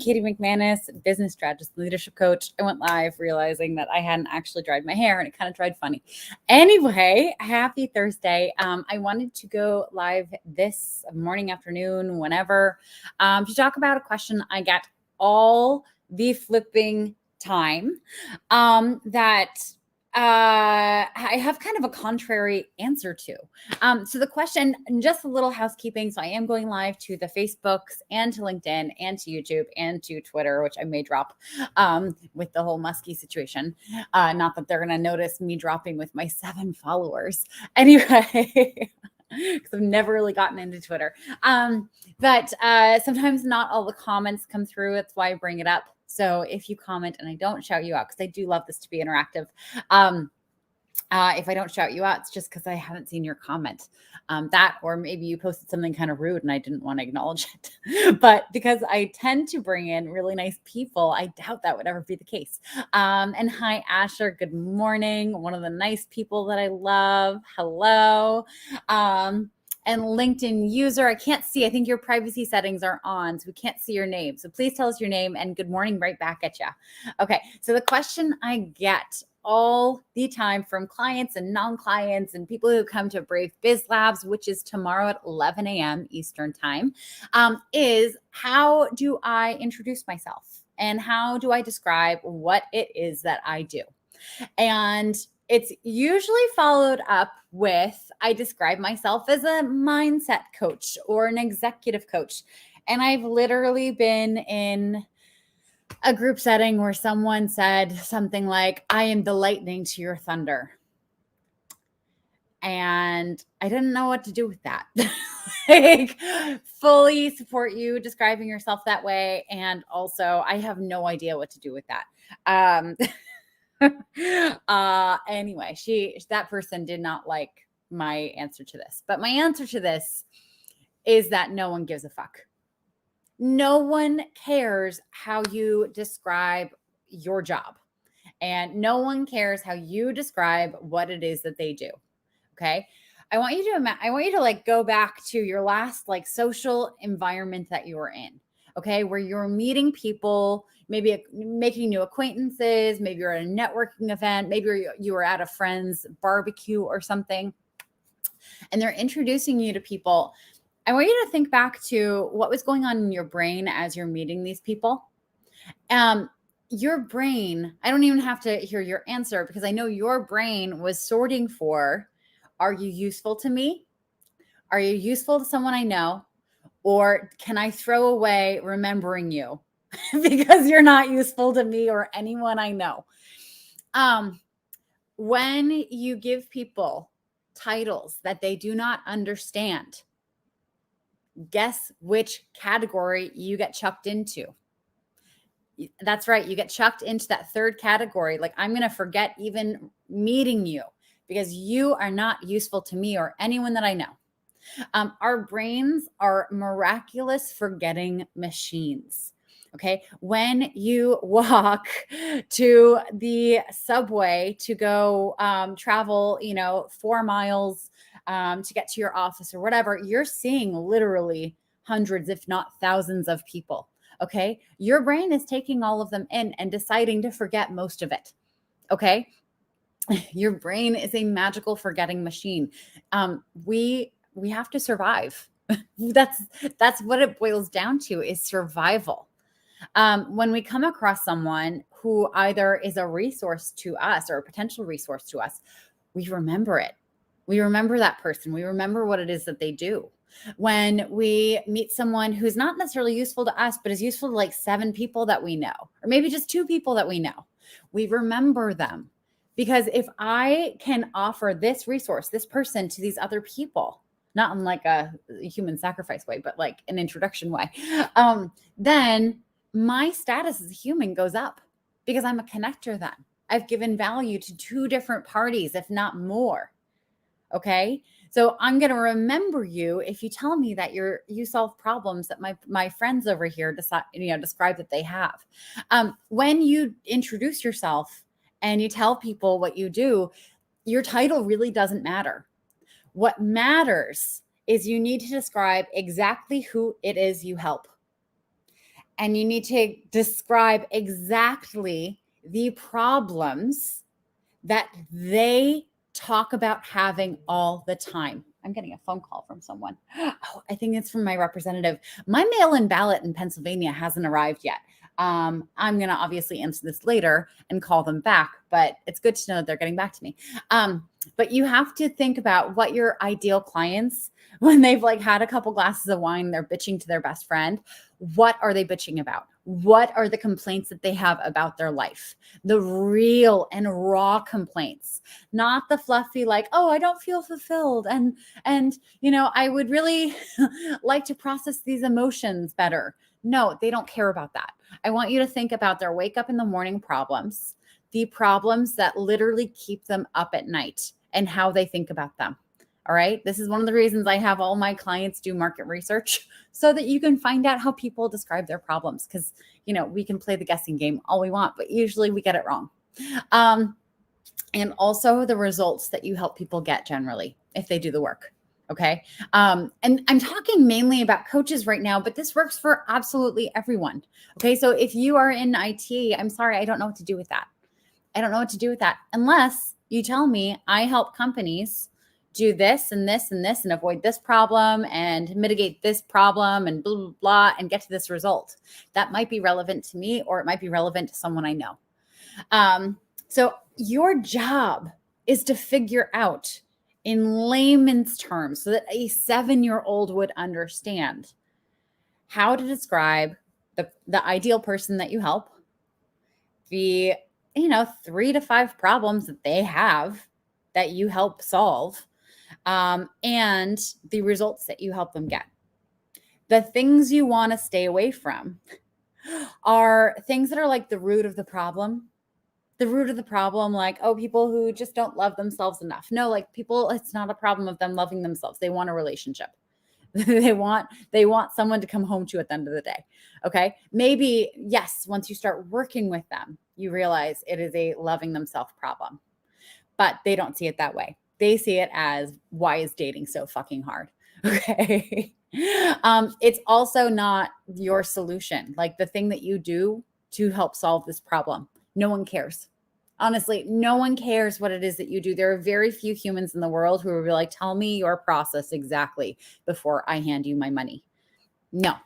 Katie McManus, business strategist, leadership coach. I went live realizing that I hadn't actually dried my hair and it kind of dried funny. Anyway, happy Thursday. I wanted to go live this morning, afternoon, whenever, to talk about a question I get all the flipping time that I have kind of a contrary answer to. So the question, just a little housekeeping. So I am going live to the Facebooks and to LinkedIn and to YouTube and to Twitter, which I may drop with the whole Muskie situation. Not that they're going to notice me dropping with my 7 followers. Anyway. Because I've never really gotten into Twitter. But sometimes not all the comments come through. That's why I bring it up. So if you comment and I don't shout you out, because I do love this to be interactive, if I don't shout you out, it's just because I haven't seen your comment. That, or maybe you posted something kind of rude and I didn't want to acknowledge it. But because I tend to bring in really nice people, I doubt that would ever be the case. And hi, Asher. Good morning. One of the nice people that I love. Hello. And LinkedIn user, I can't see. I think your privacy settings are on, so we can't see your name. So please tell us your name and good morning right back at you. Okay, so the question I get all the time from clients and non-clients and people who come to Brave Biz Labs, which is tomorrow at 11 a.m. Eastern time, is how do I introduce myself and how do I describe what it is that I do? And it's usually followed up with, I describe myself as a mindset coach or an executive coach. And I've literally been in a group setting where someone said something like, I am the lightning to your thunder. And I didn't know what to do with that. Like, fully support you describing yourself that way. And also, I have no idea what to do with that. Anyway, that person did not like my answer to this. But my answer to this is that no one gives a fuck. No one cares how you describe your job. And no one cares how you describe what it is that they do. Okay? I want you to like go back to your last like social environment that you were in. Okay? Where you're meeting people, maybe making new acquaintances, maybe you're at a networking event, maybe you were at a friend's barbecue or something, and they're introducing you to people. I want you to think back to what was going on in your brain as you're meeting these people. Your brain, I don't even have to hear your answer because I know your brain was sorting for, are you useful to me? Are you useful to someone I know? Or can I throw away remembering you because you're not useful to me or anyone I know? When you give people titles that they do not understand, guess which category you get chucked into? That's right. You get chucked into that third category. Like, I'm going to forget even meeting you because you are not useful to me or anyone that I know. Our brains are miraculous forgetting machines. Okay. When you walk to the subway to go travel, 4 miles to get to your office or whatever, you're seeing literally hundreds, if not thousands of people. Okay. Your brain is taking all of them in and deciding to forget most of it. Okay. Your brain is a magical forgetting machine. We have to survive. That's what it boils down to, is survival. When we come across someone who either is a resource to us or a potential resource to us, we remember it. We remember that person. We remember what it is that they do. When we meet someone who's not necessarily useful to us, but is useful to like 7 people that we know, or maybe just 2 people that we know, we remember them. Because if I can offer this resource, this person to these other people, not in like a human sacrifice way, but like an introduction way, then my status as a human goes up because I'm a connector then. I've given value to 2 different parties, if not more. Okay. So I'm going to remember you if you tell me that you solve problems that my friends over here describe that they have. When you introduce yourself and you tell people what you do, your title really doesn't matter. What matters is you need to describe exactly who it is you help. And you need to describe exactly the problems that they talk about having all the time. I'm getting a phone call from someone. Oh, I think it's from my representative. My mail-in ballot in Pennsylvania hasn't arrived yet. I'm going to obviously answer this later and call them back, but it's good to know that they're getting back to me. But you have to think about what your ideal clients, when they've like had a couple glasses of wine, they're bitching to their best friend. What are they bitching about? What are the complaints that they have about their life? The real and raw complaints, not the fluffy, like, oh, I don't feel fulfilled. And, I would really like to process these emotions better. No, they don't care about that. I want you to think about their wake up in the morning problems, the problems that literally keep them up at night and how they think about them. All right. This is one of the reasons I have all my clients do market research so that you can find out how people describe their problems. Because, we can play the guessing game all we want, but usually we get it wrong. And also the results that you help people get generally if they do the work. Okay. And I'm talking mainly about coaches right now, but this works for absolutely everyone. Okay. So if you are in IT, I'm sorry, I don't know what to do with that. I don't know what to do with that unless you tell me I help companies do this and this and this and avoid this problem and mitigate this problem and blah, blah, blah, and get to this result. That might be relevant to me, or it might be relevant to someone I know. So your job is to figure out in layman's terms so that a 7-year-old would understand how to describe the ideal person that you help, the 3 to 5 problems that they have that you help solve, and the results that you help them get. The things you want to stay away from are things that are like the root of the problem. The root of the problem, like, oh, people who just don't love themselves enough. No, like people, it's not a problem of them loving themselves. They want a relationship. They want someone to come home to at the end of the day. Okay. Maybe, yes, once you start working with them, you realize it is a loving themselves problem, but they don't see it that way. They see it as, why is dating so fucking hard? Okay. It's also not your solution. Like the thing that you do to help solve this problem. No one cares. Honestly, no one cares what it is that you do. There are very few humans in the world who will be like, tell me your process exactly before I hand you my money. No,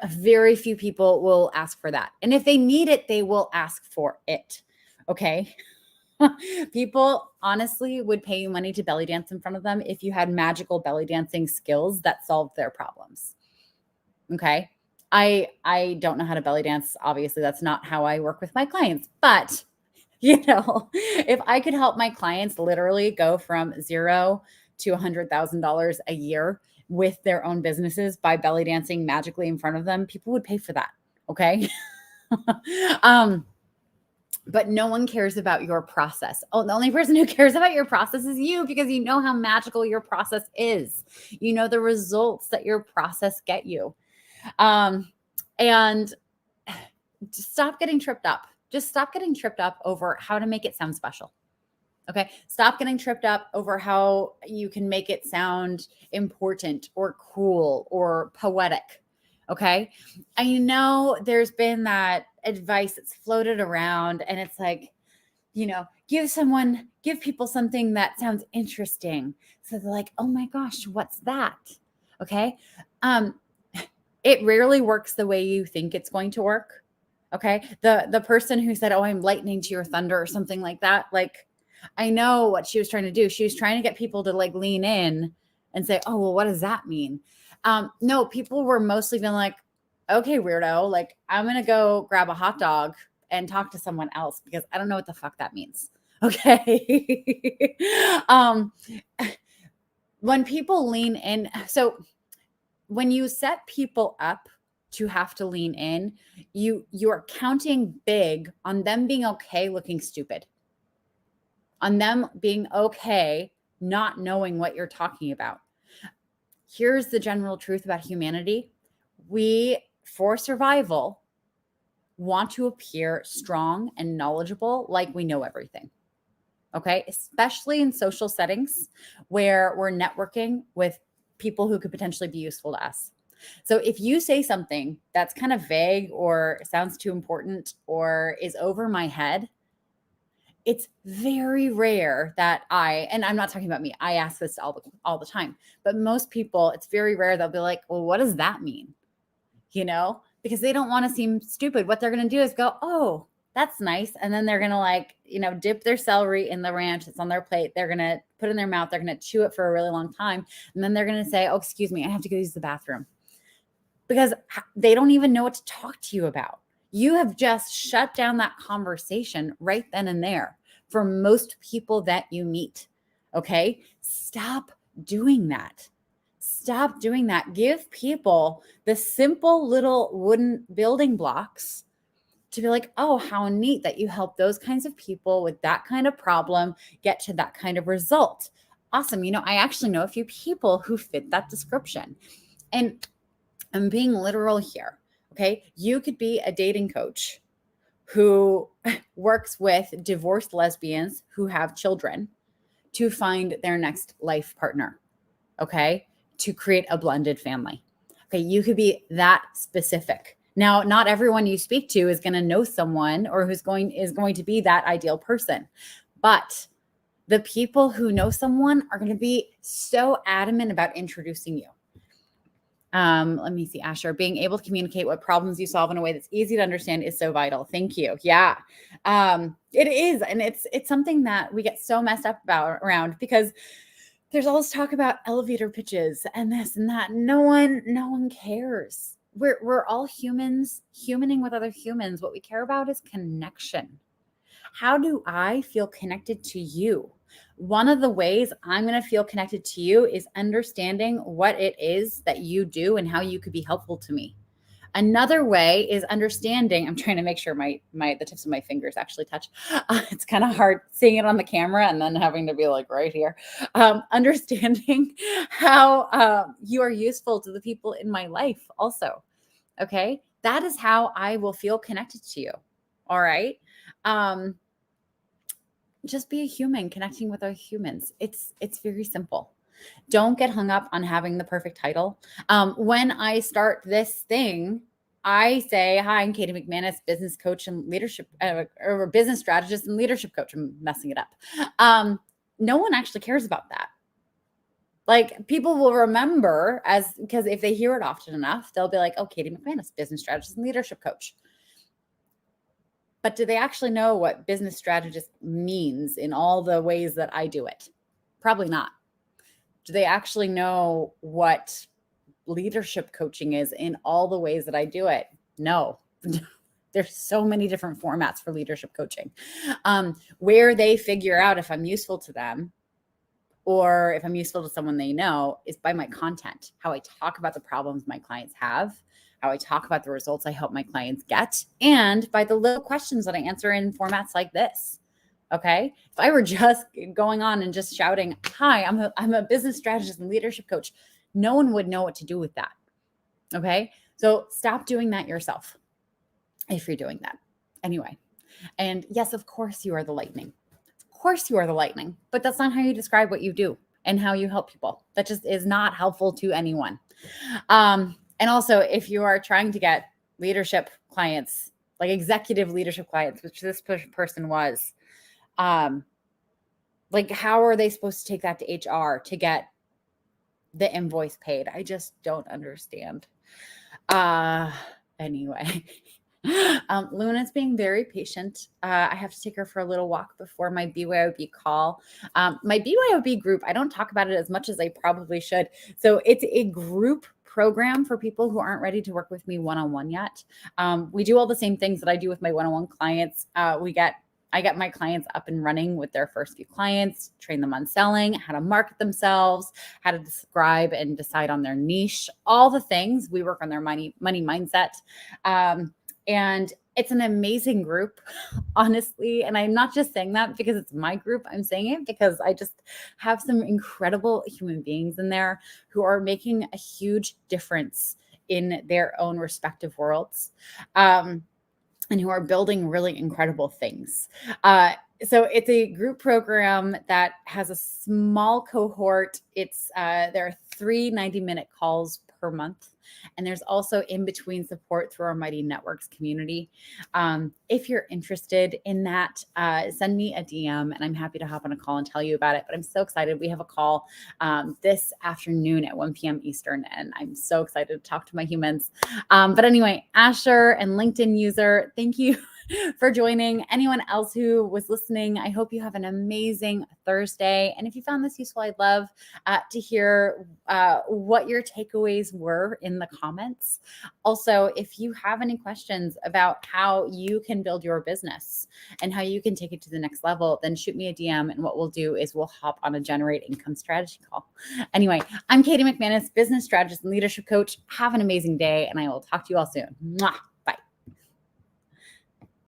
very few people will ask for that. And if they need it, they will ask for it. Okay. People honestly would pay you money to belly dance in front of them if you had magical belly dancing skills that solved their problems. Okay. I don't know how to belly dance. Obviously, that's not how I work with my clients, but if I could help my clients literally go from $0 to $100,000 a year with their own businesses by belly dancing magically in front of them, people would pay for that. Okay. But no one cares about your process. Oh, the only person who cares about your process is you, because you know how magical your process is. You know the results that your process get you. And just stop getting tripped up. Just stop getting tripped up over how to make it sound special. Okay. Stop getting tripped up over how you can make it sound important or cool or poetic. Okay. I know there's been that advice that's floated around, and it's like, give people something that sounds interesting. So they're like, oh my gosh, what's that? Okay. It rarely works the way you think it's going to work. Okay. The person who said, oh, I'm lightning to your thunder or something like that. Like, I know what she was trying to do. She was trying to get people to like lean in and say, oh, well, what does that mean? No, people were mostly being like, okay, weirdo, like I'm going to go grab a hot dog and talk to someone else because I don't know what the fuck that means. Okay. When people lean in, so when you set people up to have to lean in, you're counting big on them being okay looking stupid, on them being okay not knowing what you're talking about. Here's the general truth about humanity. We, for survival, want to appear strong and knowledgeable, like we know everything. Okay, especially in social settings where we're networking with people who could potentially be useful to us. So if you say something that's kind of vague or sounds too important or is over my head, it's very rare that and I'm not talking about me, I ask this all the time, but most people, it's very rare they'll be like, well, what does that mean? Because they don't want to seem stupid. What they're going to do is go, oh, that's nice. And then they're going to dip their celery in the ranch that's on their plate. They're going to put it in their mouth. They're going to chew it for a really long time. And then they're going to say, oh, excuse me, I have to go use the bathroom. Because they don't even know what to talk to you about. You have just shut down that conversation right then and there for most people that you meet. Okay? Stop doing that. Stop doing that. Give people the simple little wooden building blocks to be like, oh, how neat that you help those kinds of people with that kind of problem get to that kind of result. Awesome. I actually know a few people who fit that description. And I'm being literal here. Okay. You could be a dating coach who works with divorced lesbians who have children to find their next life partner. Okay. To create a blended family. Okay. You could be that specific. Now, not everyone you speak to is going to know someone or is going to be that ideal person, but the people who know someone are going to be so adamant about introducing you. Let me see, Asher. Being able to communicate what problems you solve in a way that's easy to understand is so vital. Thank you. Yeah, it is, and it's something that we get so messed up around because there's all this talk about elevator pitches and this and that. No one cares. We're all humans, humaning with other humans. What we care about is connection. How do I feel connected to you? One of the ways I'm going to feel connected to you is understanding what it is that you do and how you could be helpful to me. Another way is understanding. I'm trying to make sure the tips of my fingers actually touch. It's kind of hard seeing it on the camera and then having to be like right here. Understanding how you are useful to the people in my life also. Okay. That is how I will feel connected to you. All right. Just be a human connecting with other humans. It's very simple. Don't get hung up on having the perfect title. When I start this thing, I say, hi, I'm Katie McManus, business coach and leadership or business strategist and leadership coach. I'm messing it up. No one actually cares about that. Like people will remember because if they hear it often enough, they'll be like, oh, Katie McManus, business strategist and leadership coach. But do they actually know what business strategist means in all the ways that I do it? Probably not. Do they actually know what leadership coaching is in all the ways that I do it? No. There's so many different formats for leadership coaching. Where they figure out if I'm useful to them or if I'm useful to someone they know is by my content, how I talk about the problems my clients have, how I talk about the results I help my clients get, and by the little questions that I answer in formats like this. Okay. If I were just going on and just shouting, hi, I'm a business strategist and leadership coach, no one would know what to do with that. Okay. So stop doing that yourself if you're doing that. Anyway. And yes, of course you are the lightning. Of course you are the lightning, but that's not how you describe what you do and how you help people. That just is not helpful to anyone. And also, if you are trying to get leadership clients, like executive leadership clients, which this person was, like how are they supposed to take that to HR to get the invoice paid? I just don't understand. Anyway, Luna's being very patient. I have to take her for a little walk before my BYOB call. My BYOB group, I don't talk about it as much as I probably should. So it's a group program for people who aren't ready to work with me one-on-one yet. We do all the same things that I do with my one-on-one clients. I get my clients up and running with their first few clients, train them on selling, how to market themselves, how to describe and decide on their niche, all the things. We work on their money mindset. And it's an amazing group, honestly. And I'm not just saying that because it's my group. I'm saying it because I just have some incredible human beings in there who are making a huge difference in their own respective worlds. And who are building really incredible things. So it's a group program that has a small cohort. There are 3 90-minute calls per month. And there's also in between support through our Mighty Networks community. If you're interested in that, send me a DM and I'm happy to hop on a call and tell you about it. But I'm so excited. We have a call this afternoon at 1 p.m. Eastern, and I'm so excited to talk to my humans. But anyway, Asher and LinkedIn user, thank you for joining. Anyone else who was listening, I hope you have an amazing Thursday. And if you found this useful, I'd love to hear what your takeaways were in the comments. Also, if you have any questions about how you can build your business and how you can take it to the next level, then shoot me a DM. And what we'll do is we'll hop on a Generate Income Strategy call. Anyway, I'm Katie McManus, business strategist and leadership coach. Have an amazing day, and I will talk to you all soon. Mwah.